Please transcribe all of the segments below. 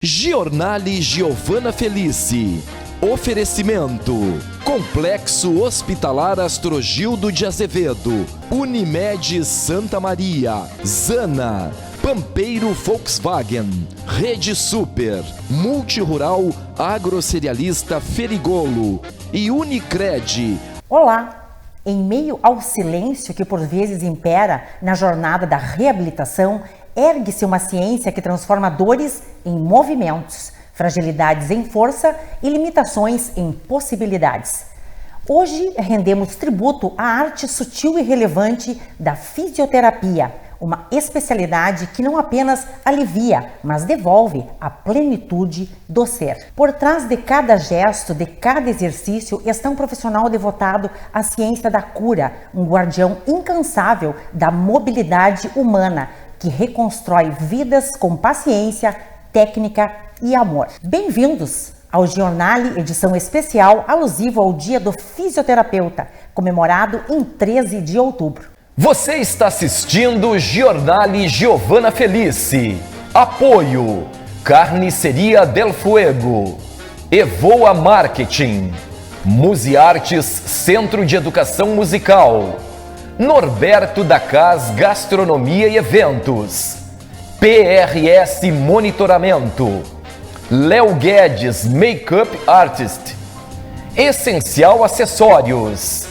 Giornale Giovana Felice. Oferecimento: Complexo Hospitalar Astrogildo de Azevedo, Unimed Santa Maria, Zana, Pampeiro Volkswagen, Rede Super, Multirural Agrocerealista Ferigolo e Unicred. Olá! Em meio ao silêncio que por vezes impera na jornada da reabilitação, ergue-se uma ciência que transforma dores em movimentos, fragilidades em força e limitações em possibilidades. Hoje rendemos tributo à arte sutil e relevante da fisioterapia, uma especialidade que não apenas alivia, mas devolve a plenitude do ser. Por trás de cada gesto, de cada exercício, está um profissional devotado à ciência da cura, um guardião incansável da mobilidade humana, que reconstrói vidas com paciência, técnica e amor. Bem-vindos ao Giornale, edição especial alusivo ao Dia do Fisioterapeuta, comemorado em 13 de outubro. Você está assistindo Giornale Giovana Felice. Apoio: Carniceria Del Fuego, Evoa Marketing, Museartes Centro de Educação Musical, Norberto da Cas Gastronomia e Eventos, PRS Monitoramento, Léo Guedes Makeup Artist, Essencial Acessórios,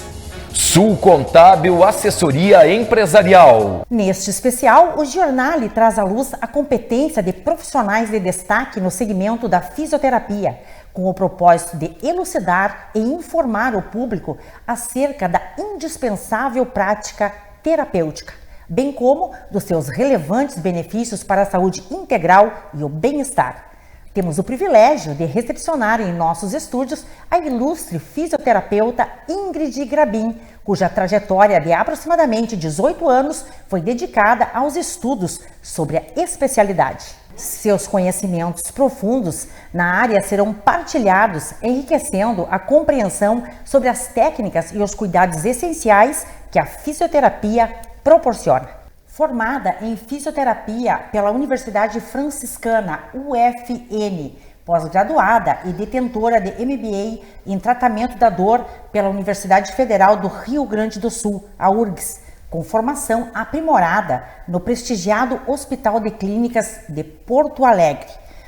Sul Contábil Assessoria Empresarial. Neste especial, o Giornale traz à luz a competência de profissionais de destaque no segmento da fisioterapia, com o propósito de elucidar e informar o público acerca da indispensável prática terapêutica, bem como dos seus relevantes benefícios para a saúde integral e o bem-estar. Temos o privilégio de recepcionar em nossos estúdios a ilustre fisioterapeuta Ingrid Grabin, cuja trajetória de aproximadamente 18 anos foi dedicada aos estudos sobre a especialidade. Seus conhecimentos profundos na área serão partilhados, enriquecendo a compreensão sobre as técnicas e os cuidados essenciais que a fisioterapia proporciona. Formada em fisioterapia pela Universidade Franciscana, UFN, pós-graduada e detentora de MBA em tratamento da dor pela Universidade Federal do Rio Grande do Sul, a URGS, com formação aprimorada no prestigiado Hospital de Clínicas de Porto Alegre.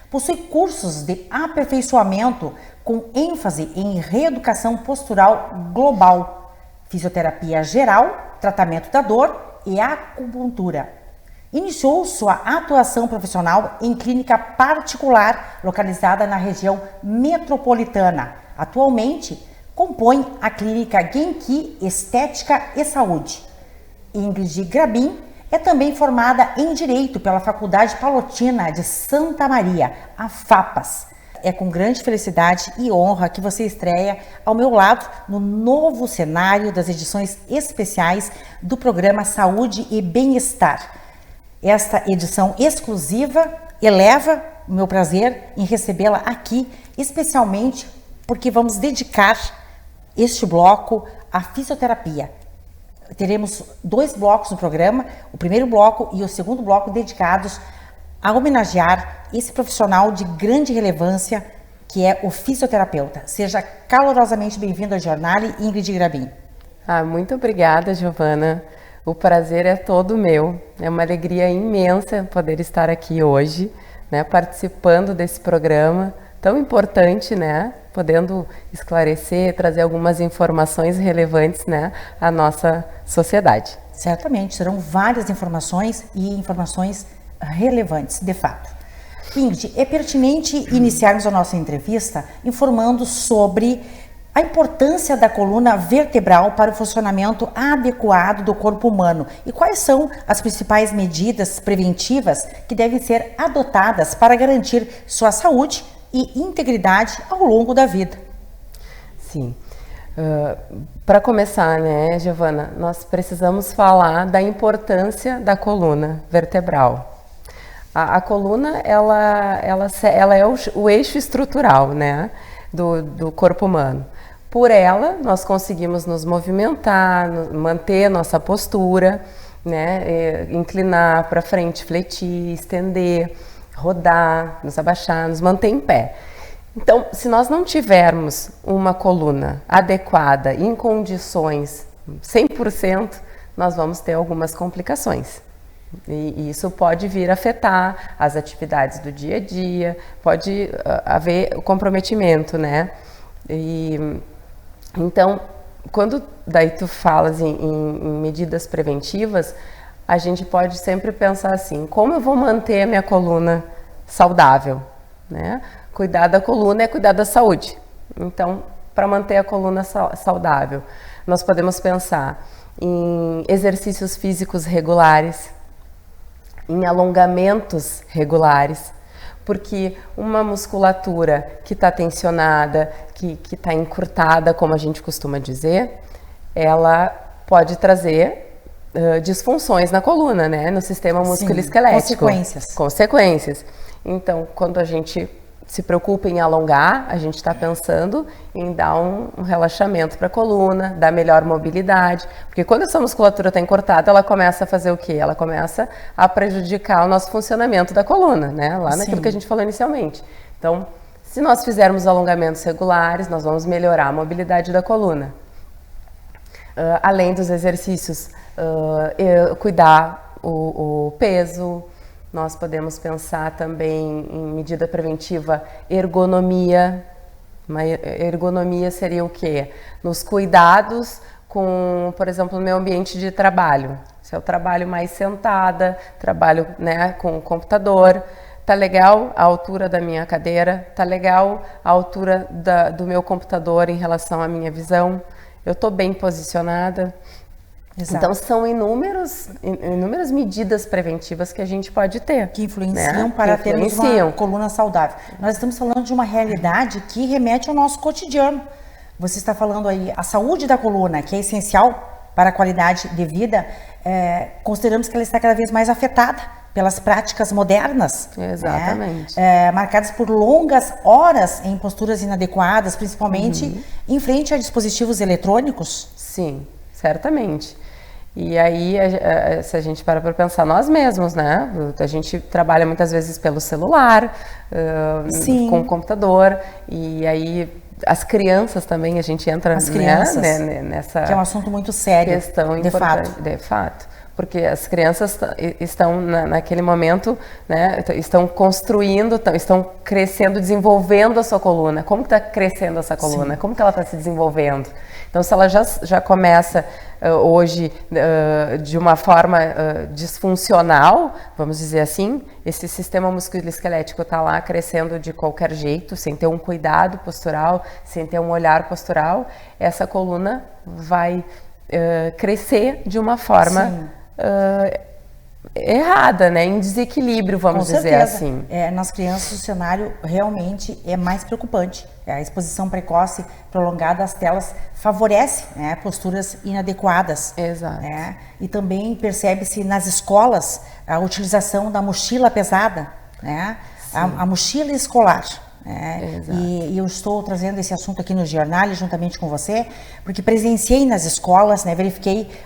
Possui cursos de aperfeiçoamento com ênfase em reeducação postural global, fisioterapia geral, tratamento da dor e acupuntura. Iniciou sua atuação profissional em clínica particular localizada na região metropolitana. Atualmente, compõe a clínica Genki Estética e Saúde. Ingrid Grabin é também formada em Direito pela Faculdade Palotina de Santa Maria, a FAPAS. É com grande felicidade e honra que você estreia ao meu lado no novo cenário das edições especiais do programa Saúde e Bem-Estar. Esta edição exclusiva eleva o meu prazer em recebê-la aqui, especialmente porque vamos dedicar este bloco à fisioterapia. Teremos 2 blocos no programa, o primeiro bloco e o segundo bloco dedicados a homenagear esse profissional de grande relevância que é o fisioterapeuta. Seja calorosamente bem-vindo ao Giornale, Ingrid Grabin. Muito obrigada, Giovana. O prazer é todo meu. É uma alegria imensa poder estar aqui hoje, né, participando desse programa tão importante, né, podendo esclarecer, trazer algumas informações relevantes, né, à nossa sociedade. Certamente, serão várias informações e informações relevantes, de fato. Ingrid, é pertinente iniciarmos a nossa entrevista informando sobre a importância da coluna vertebral para o funcionamento adequado do corpo humano e quais são as principais medidas preventivas que devem ser adotadas para garantir sua saúde e integridade ao longo da vida. Sim. Para começar, né, Giovana, nós precisamos falar da importância da coluna vertebral. A coluna, ela é o eixo estrutural, né, do corpo humano. Por ela, nós conseguimos nos movimentar, manter nossa postura, né, inclinar para frente, fletir, estender, rodar, nos abaixar, nos manter em pé. Então, se nós não tivermos uma coluna adequada, em condições 100%, nós vamos ter algumas complicações. E isso pode vir a afetar as atividades do dia a dia, pode haver comprometimento, né? Então, quando daí tu falas em medidas preventivas, a gente pode sempre pensar assim, como eu vou manter a minha coluna saudável, né? Cuidar da coluna é cuidar da saúde. Então, para manter a coluna saudável, nós podemos pensar em exercícios físicos regulares, em alongamentos regulares, porque uma musculatura que está tensionada, que está encurtada, como a gente costuma dizer, ela pode trazer disfunções na coluna, né? No sistema musculoesquelético. Consequências. Então, quando a gente se preocupa em alongar, a gente está pensando em dar um relaxamento para a coluna, dar melhor mobilidade, porque quando essa musculatura está encurtada, ela começa a fazer o quê? Ela começa a prejudicar o nosso funcionamento da coluna, né? Lá naquilo que a gente falou inicialmente. Então, se nós fizermos alongamentos regulares, nós vamos melhorar a mobilidade da coluna. Além dos exercícios, cuidar o peso. Nós podemos pensar também em medida preventiva, ergonomia. Uma ergonomia seria o quê? Nos cuidados com, por exemplo, no meu ambiente de trabalho. Se eu trabalho mais sentada, trabalho, né, com o computador, tá legal a altura da minha cadeira, tá legal a altura do meu computador em relação à minha visão, eu tô bem posicionada. Exato. Então, são inúmeras medidas preventivas que a gente pode ter. Que influenciam, né? Para termos uma coluna saudável. Nós estamos falando de uma realidade que remete ao nosso cotidiano. Você está falando aí, a saúde da coluna, que é essencial para a qualidade de vida, consideramos que ela está cada vez mais afetada pelas práticas modernas. Exatamente. Né? Marcadas por longas horas em posturas inadequadas, principalmente em frente a dispositivos eletrônicos. Sim, certamente. E aí, se a gente para pensar nós mesmos, né? A gente trabalha muitas vezes pelo celular, com o computador, e aí as crianças também, a gente entra nessa... Que é um assunto muito sério, questão importante, de fato. Porque as crianças estão naquele momento, né, estão construindo, estão crescendo, desenvolvendo a sua coluna. Como está crescendo essa coluna? Sim. Como que ela está se desenvolvendo? Então, se ela já começa hoje de uma forma disfuncional, vamos dizer assim, esse sistema musculoesquelético está lá crescendo de qualquer jeito, sem ter um cuidado postural, sem ter um olhar postural, essa coluna vai crescer de uma forma errada, né? Em desequilíbrio, vamos dizer assim. Nas crianças o cenário realmente é mais preocupante. A exposição precoce prolongada às telas favorece, né, posturas inadequadas. Exato. Né? E também percebe-se nas escolas a utilização da mochila pesada, né? A mochila escolar. E eu estou trazendo esse assunto aqui no Giornale juntamente com você, porque presenciei nas escolas, né,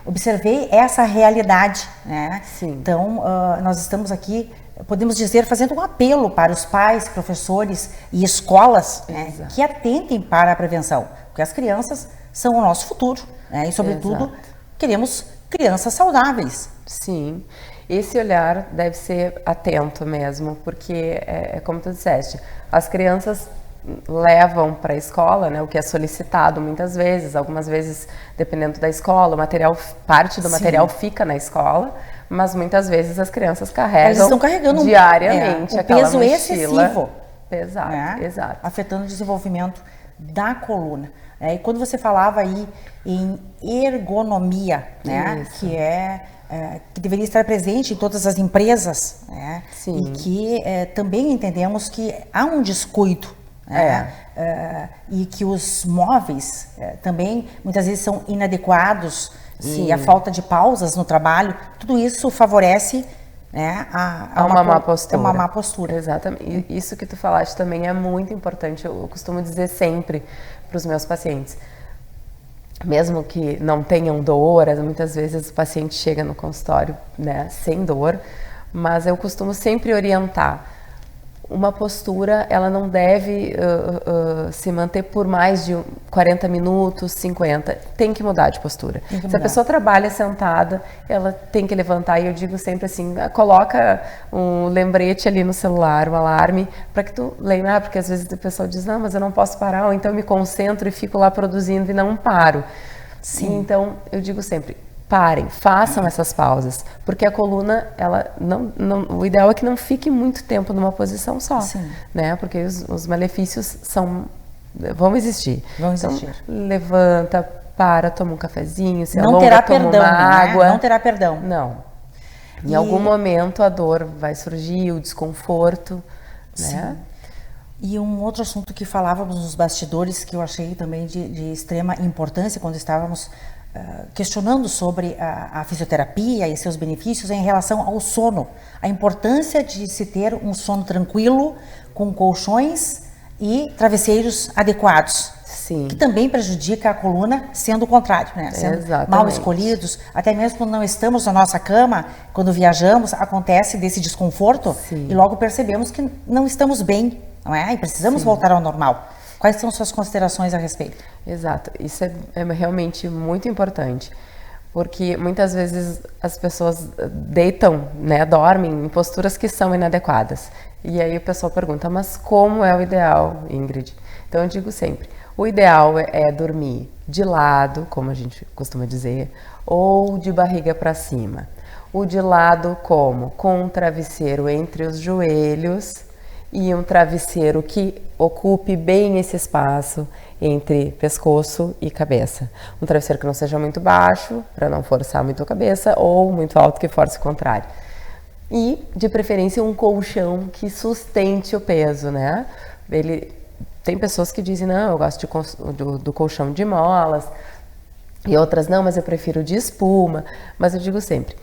observei essa realidade, né? Então, nós estamos aqui, podemos dizer, fazendo um apelo para os pais, professores e escolas, né, que atentem para a prevenção, porque as crianças são o nosso futuro, né, e sobretudo queremos crianças saudáveis. Sim. Esse olhar deve ser atento mesmo, porque como tu disseste, as crianças levam para a escola, né, o que é solicitado muitas vezes, algumas vezes, dependendo da escola, parte do material fica na escola, mas muitas vezes as crianças carregam diariamente o peso excessivo. Exato, né? Exato. Afetando o desenvolvimento da coluna. E quando você falava aí em ergonomia, né, que deveria estar presente em todas as empresas, né? E que também entendemos que há um descuido, e que os móveis também muitas vezes são inadequados, e a falta de pausas no trabalho, tudo isso favorece, né, uma má postura. Uma má postura. Exatamente. E isso que tu falaste também é muito importante, eu costumo dizer sempre para os meus pacientes. Mesmo que não tenham dor, muitas vezes o paciente chega no consultório, né, sem dor, mas eu costumo sempre orientar. uma postura, ela não deve se manter por mais de 40 minutos, 50. Tem que mudar de postura. Se a pessoa trabalha sentada, ela tem que levantar. E eu digo sempre assim, coloca um lembrete ali no celular, um alarme, para que tu lembre. Porque às vezes o pessoal diz, não, mas eu não posso parar. Ou então eu me concentro e fico lá produzindo e não paro. Sim. Então, eu digo sempre, parem, façam essas pausas, porque a coluna, ela o ideal é que não fique muito tempo numa posição só, né? Porque os malefícios vão existir. Então, levanta, para, toma um cafezinho, se não alonga, terá toma perdão, uma água. Não terá perdão. Não. Em algum momento a dor vai surgir, o desconforto, né? E um outro assunto que falávamos nos bastidores, que eu achei também de extrema importância quando estávamos questionando sobre a fisioterapia e seus benefícios em relação ao sono. A importância de se ter um sono tranquilo, com colchões e travesseiros adequados. Sim. Que também prejudica a coluna, sendo o contrário, né? Sendo mal escolhidos, até mesmo quando não estamos na nossa cama, quando viajamos, acontece desse desconforto. Sim. E logo percebemos que não estamos bem, não é? E precisamos voltar ao normal. Quais são suas considerações a respeito? Exato, isso é realmente muito importante, porque muitas vezes as pessoas deitam, né, dormem em posturas que são inadequadas. E aí o pessoal pergunta, mas como é o ideal, Ingrid? Então eu digo sempre, o ideal é dormir de lado, como a gente costuma dizer, ou de barriga para cima. O de lado como? Com um travesseiro entre os joelhos, e um travesseiro que ocupe bem esse espaço entre pescoço e cabeça. Um travesseiro que não seja muito baixo, para não forçar muito a cabeça, ou muito alto que force o contrário. E, de preferência, um colchão que sustente o peso, né? Tem pessoas que dizem, não, eu gosto do colchão de molas, e outras, não, mas eu prefiro de espuma. Mas eu digo sempre,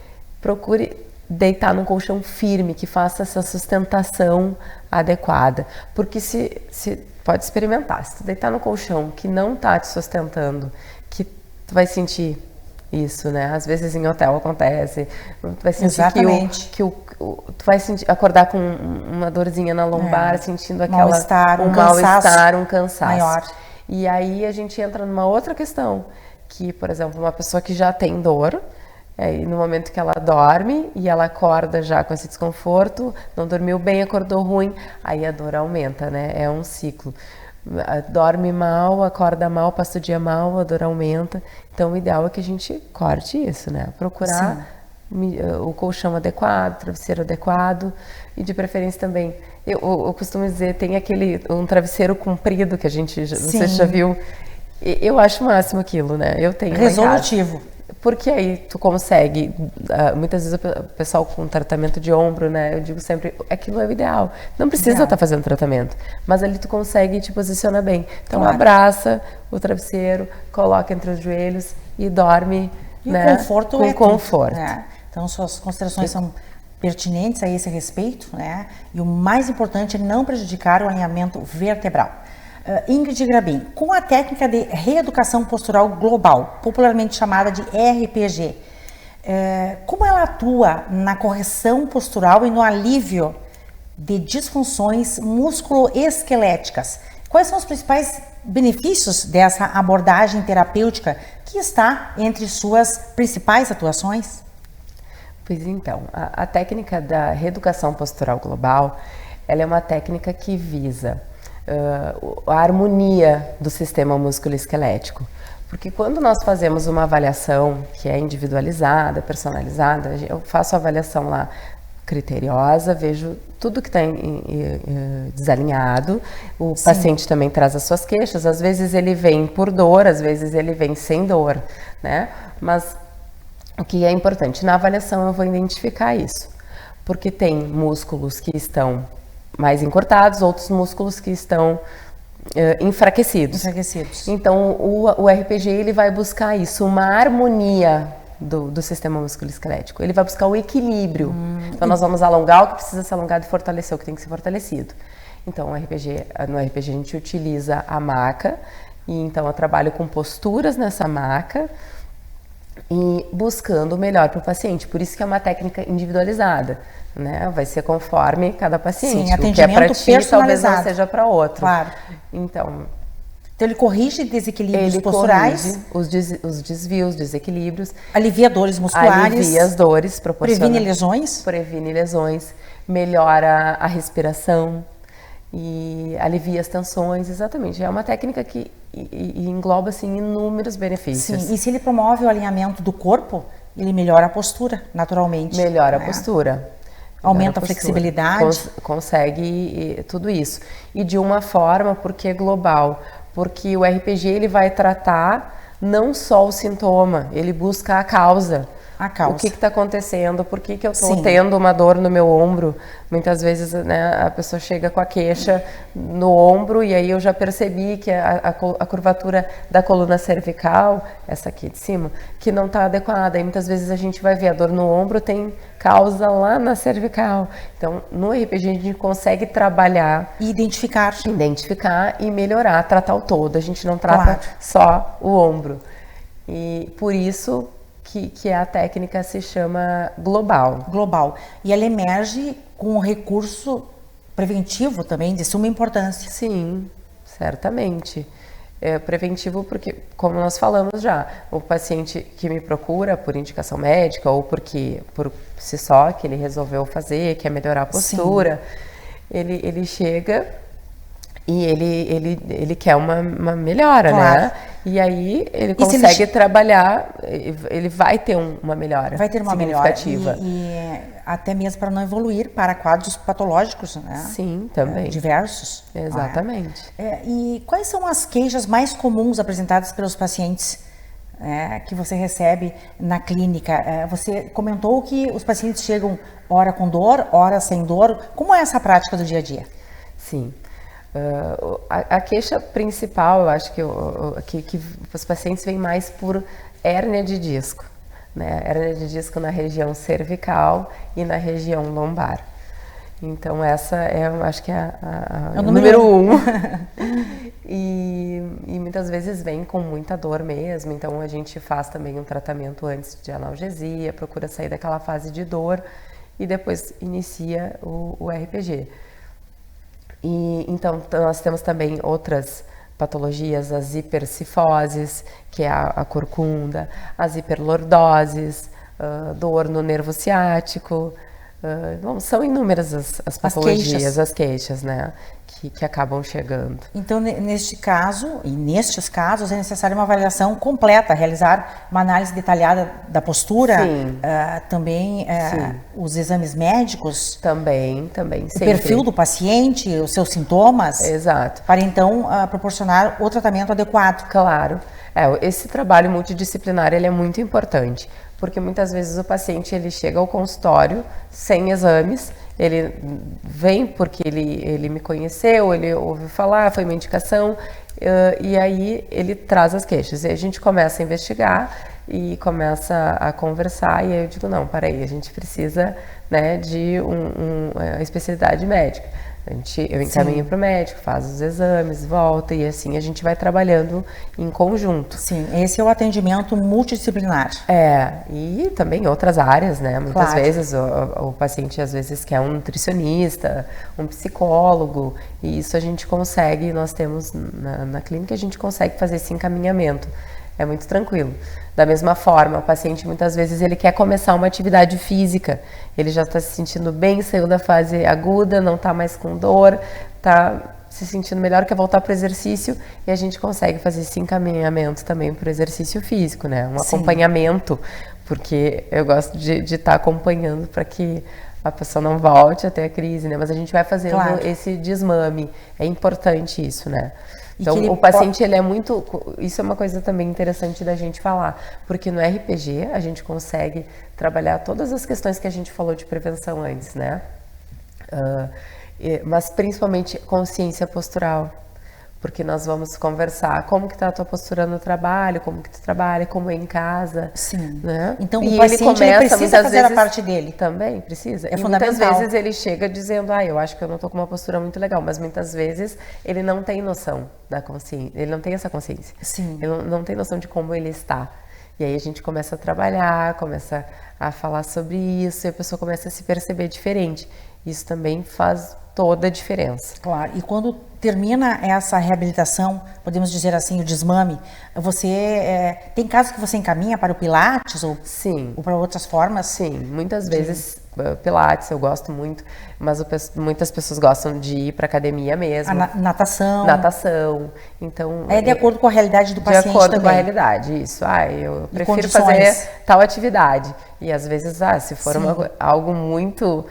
procure deitar num colchão firme, que faça essa sustentação adequada. Porque se pode experimentar, se tu deitar no colchão que não tá te sustentando, que tu vai sentir isso, né? Às vezes em hotel acontece, tu vai sentir tu vai acordar com uma dorzinha na lombar, sentindo aquela mal-estar, um cansaço maior. E aí a gente entra numa outra questão, que, por exemplo, uma pessoa que já tem dor, e no momento que ela dorme e ela acorda já com esse desconforto, não dormiu bem, acordou ruim, aí a dor aumenta, né? É um ciclo. Dorme mal, acorda mal, passa o dia mal, a dor aumenta. Então o ideal é que a gente corte isso, né? Procurar o colchão adequado, travesseiro adequado e de preferência também. Eu costumo dizer, tem um travesseiro comprido que a gente, você já viu. Eu acho o máximo aquilo, né? Eu tenho resolutivo. Porque aí tu consegue, muitas vezes o pessoal com tratamento de ombro, né, eu digo sempre, aquilo é o ideal. Não precisa estar fazendo tratamento, mas ali tu consegue te posicionar bem. Então abraça o travesseiro, coloca entre os joelhos e dorme, e né, o conforto com conforto. Né? Então suas considerações são pertinentes a esse respeito, né? E o mais importante é não prejudicar o alinhamento vertebral. Ingrid Grabin, com a técnica de reeducação postural global, popularmente chamada de RPG, como ela atua na correção postural e no alívio de disfunções musculoesqueléticas? Quais são os principais benefícios dessa abordagem terapêutica que está entre suas principais atuações? Pois então, a técnica da reeducação postural global, ela é uma técnica que visa a harmonia do sistema musculoesquelético. Porque quando nós fazemos uma avaliação que é individualizada, personalizada, eu faço a avaliação lá criteriosa, vejo tudo que está desalinhado, o paciente também traz as suas queixas, às vezes ele vem por dor, às vezes ele vem sem dor, né? Mas o que é importante, na avaliação eu vou identificar isso, porque tem músculos que estão mais encurtados, outros músculos que estão enfraquecidos. Então, o RPG ele vai buscar isso, uma harmonia do sistema musculoesquelético. Ele vai buscar o equilíbrio. Então, nós vamos alongar o que precisa ser alongado e fortalecer o que tem que ser fortalecido. Então, no RPG a gente utiliza a maca, e então eu trabalho com posturas nessa maca, e buscando o melhor para o paciente. Por isso que é uma técnica individualizada, né? Vai ser conforme cada paciente. Sim, atendimento o que é para ti, talvez não seja para outro. Claro. Então ele corrige desequilíbrios posturais. Corrige os desvios, desequilíbrios. Alivia dores musculares. Alivia as dores, proporciona. Previne lesões. Previne lesões. Melhora a respiração e alivia as tensões. Exatamente. É uma técnica que engloba assim, inúmeros benefícios. Sim, e se ele promove o alinhamento do corpo, ele melhora a postura, naturalmente. Melhora a postura. Aumenta a flexibilidade. Consegue tudo isso. E de uma forma, porque é global. Porque o RPG ele vai tratar não só o sintoma, ele busca a causa. A causa. O que está acontecendo? Por que eu estou tendo uma dor no meu ombro? Muitas vezes, né, a pessoa chega com a queixa no ombro e aí eu já percebi que a curvatura da coluna cervical, essa aqui de cima, que não está adequada. E muitas vezes a gente vai ver a dor no ombro tem causa lá na cervical. Então, no RPG a gente consegue trabalhar... Identificar e melhorar, tratar o todo. A gente não trata só o ombro. E por isso... Que a técnica se chama global. Global. E ela emerge com um recurso preventivo também, de suma importância. Sim, certamente. É preventivo porque, como nós falamos já, o paciente que me procura por indicação médica ou porque por si só, que ele resolveu fazer, quer melhorar a postura, ele chega... E ele quer uma melhora, né? E aí ele consegue trabalhar, ele vai ter uma melhora. Vai ter uma significativa. E até mesmo para não evoluir para quadros patológicos, né? Sim, também. Diversos. Exatamente. E quais são as queixas mais comuns apresentadas pelos pacientes que você recebe na clínica? Você comentou que os pacientes chegam ora com dor, ora sem dor. Como é essa prática do dia a dia? Sim. A queixa principal, eu acho que os pacientes vêm mais por hérnia de disco, né? Hérnia de disco na região cervical e na região lombar. Então essa eu acho que é o número 1. E muitas vezes vem com muita dor mesmo, então a gente faz também um tratamento antes de analgesia, procura sair daquela fase de dor e depois inicia o RPG. E então nós temos também outras patologias, as hipercifoses, que é a corcunda, as hiperlordoses, dor no nervo ciático. Bom, são inúmeras as patologias, as queixas, né, que acabam chegando. Então, nestes casos, é necessária uma avaliação completa, realizar uma análise detalhada da postura, também os exames médicos. Também, o perfil do paciente, os seus sintomas. Exato. Para então proporcionar o tratamento adequado. Claro. Esse trabalho multidisciplinar ele é muito importante. Porque muitas vezes o paciente ele chega ao consultório sem exames, ele vem porque ele me conheceu, ele ouviu falar, foi uma indicação, e aí ele traz as queixas. E a gente começa a investigar e começa a conversar, e aí eu digo, não, peraí, a gente precisa, né, de uma especialidade médica. Eu encaminho para o médico, faz os exames, volta e assim a gente vai trabalhando em conjunto. Sim, esse é o atendimento multidisciplinar. E também outras áreas, né? Muitas vezes o paciente às vezes quer um nutricionista, um psicólogo, e isso a gente consegue, nós temos na clínica, a gente consegue fazer esse encaminhamento. É muito tranquilo. Da mesma forma, o paciente muitas vezes ele quer começar uma atividade física, ele já está se sentindo bem, saiu da fase aguda, não está mais com dor, está se sentindo melhor, quer voltar para o exercício, e a gente consegue fazer esse encaminhamento também para o exercício físico, né? Um acompanhamento, porque eu gosto de estar acompanhando para que a pessoa não volte até a crise, né? Mas a gente vai fazendo esse desmame, é importante isso, né? Então, o paciente, ele é muito... Isso é uma coisa também interessante da gente falar, porque no RPG a gente consegue trabalhar todas as questões que a gente falou de prevenção antes, né? Mas principalmente consciência postural, porque nós vamos conversar como que está a tua postura no trabalho, como que tu trabalha, como é em casa. Sim. Né? Então, o paciente ele precisa fazer a parte dele. Também precisa. É fundamental. Muitas vezes ele chega dizendo, eu acho que eu não estou com uma postura muito legal, mas muitas vezes ele não tem noção da consciência, ele não tem essa consciência. Sim. Ele não tem noção de como ele está. E aí a gente começa a trabalhar, começa a falar sobre isso, e a pessoa começa a se perceber diferente. Isso também faz toda a diferença. Claro, e quando termina essa reabilitação, podemos dizer assim, o desmame, você tem casos que você encaminha para o Pilates ou, Sim. ou para outras formas? Sim, muitas vezes Pilates eu gosto muito, mas muitas pessoas gostam de ir para academia mesmo. A natação. Natação, então... É de acordo com a realidade do paciente também. De acordo com a realidade, isso. Eu prefiro fazer tal atividade. E às vezes, se for algo muito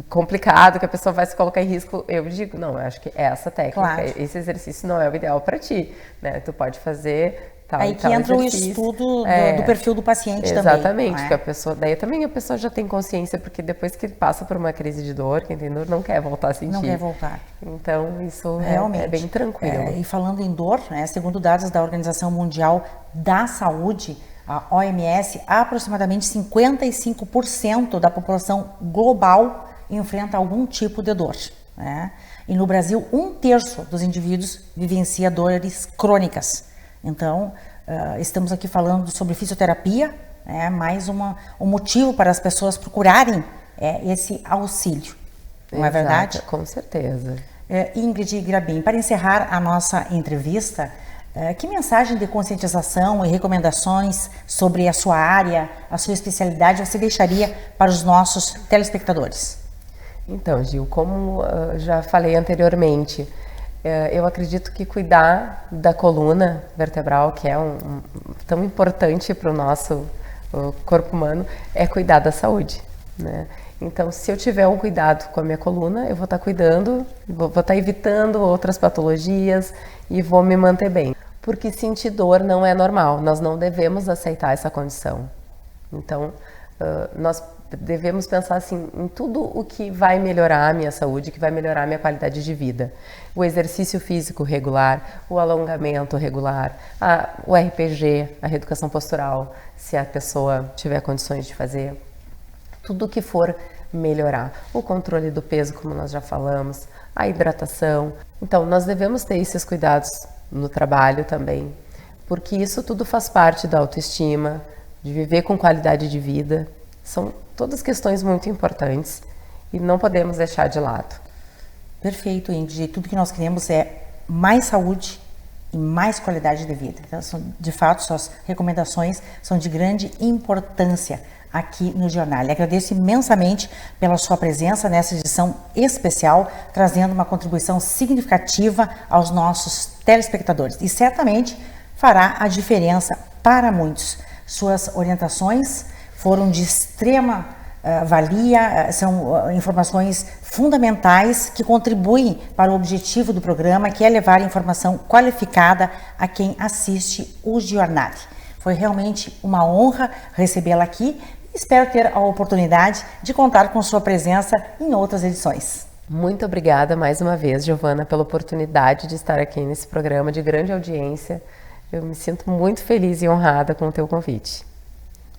complicado, que a pessoa vai se colocar em risco, eu digo, não, eu acho que essa técnica, esse exercício não é o ideal para ti, né? Tu pode fazer tal aí e tal que entra exercício. O estudo do perfil do paciente também. Exatamente, que a pessoa, daí também a pessoa já tem consciência, porque depois que passa por uma crise de dor, quem tem dor não quer voltar a sentir. Não quer voltar. Então, isso realmente é bem tranquilo. E falando em dor, né, segundo dados da Organização Mundial da Saúde, a OMS, aproximadamente 55% da população global enfrenta algum tipo de dor, né? E no Brasil, 1/3 dos indivíduos vivencia dores crônicas. Então, estamos aqui falando sobre fisioterapia, mais um motivo para as pessoas procurarem esse auxílio, não é verdade? Com certeza. Ingrid Grabin, para encerrar a nossa entrevista, que mensagem de conscientização e recomendações sobre a sua área, a sua especialidade, você deixaria para os nossos telespectadores? Então, Gil, como já falei anteriormente, eu acredito que cuidar da coluna vertebral, que é tão importante para o nosso corpo humano, é cuidar da saúde, né? Então, se eu tiver um cuidado com a minha coluna, eu vou estar cuidando, vou estar evitando outras patologias e vou me manter bem. Porque sentir dor não é normal, nós não devemos aceitar essa condição. Então, nós devemos pensar assim, em tudo o que vai melhorar a minha saúde, que vai melhorar a minha qualidade de vida. O exercício físico regular, o alongamento regular, o RPG, a reeducação postural, se a pessoa tiver condições de fazer. Tudo que for melhorar. O controle do peso, como nós já falamos, a hidratação. Então, nós devemos ter esses cuidados no trabalho também, porque isso tudo faz parte da autoestima, de viver com qualidade de vida. São todas questões muito importantes e não podemos deixar de lado. Perfeito, Ingrid. Tudo que nós queremos é mais saúde e mais qualidade de vida. Então, de fato, suas recomendações são de grande importância aqui no Jornal. E agradeço imensamente pela sua presença nessa edição especial, trazendo uma contribuição significativa aos nossos telespectadores. E certamente fará a diferença para muitos. Suas orientações foram de extrema valia, são informações fundamentais que contribuem para o objetivo do programa, que é levar informação qualificada a quem assiste o Jornal. Foi realmente uma honra recebê-la aqui. Espero ter a oportunidade de contar com sua presença em outras edições. Muito obrigada mais uma vez, Giovana, pela oportunidade de estar aqui nesse programa de grande audiência. Eu me sinto muito feliz e honrada com o teu convite.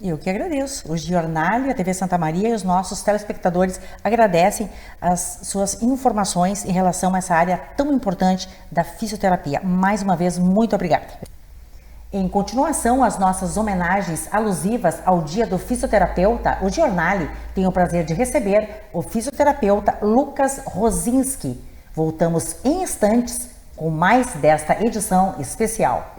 Eu que agradeço. O Jornal, a TV Santa Maria e os nossos telespectadores agradecem as suas informações em relação a essa área tão importante da fisioterapia. Mais uma vez, muito obrigada. Em continuação às nossas homenagens alusivas ao Dia do Fisioterapeuta, o Jornal tem o prazer de receber o fisioterapeuta Lucas Rosinski. Voltamos em instantes com mais desta edição especial.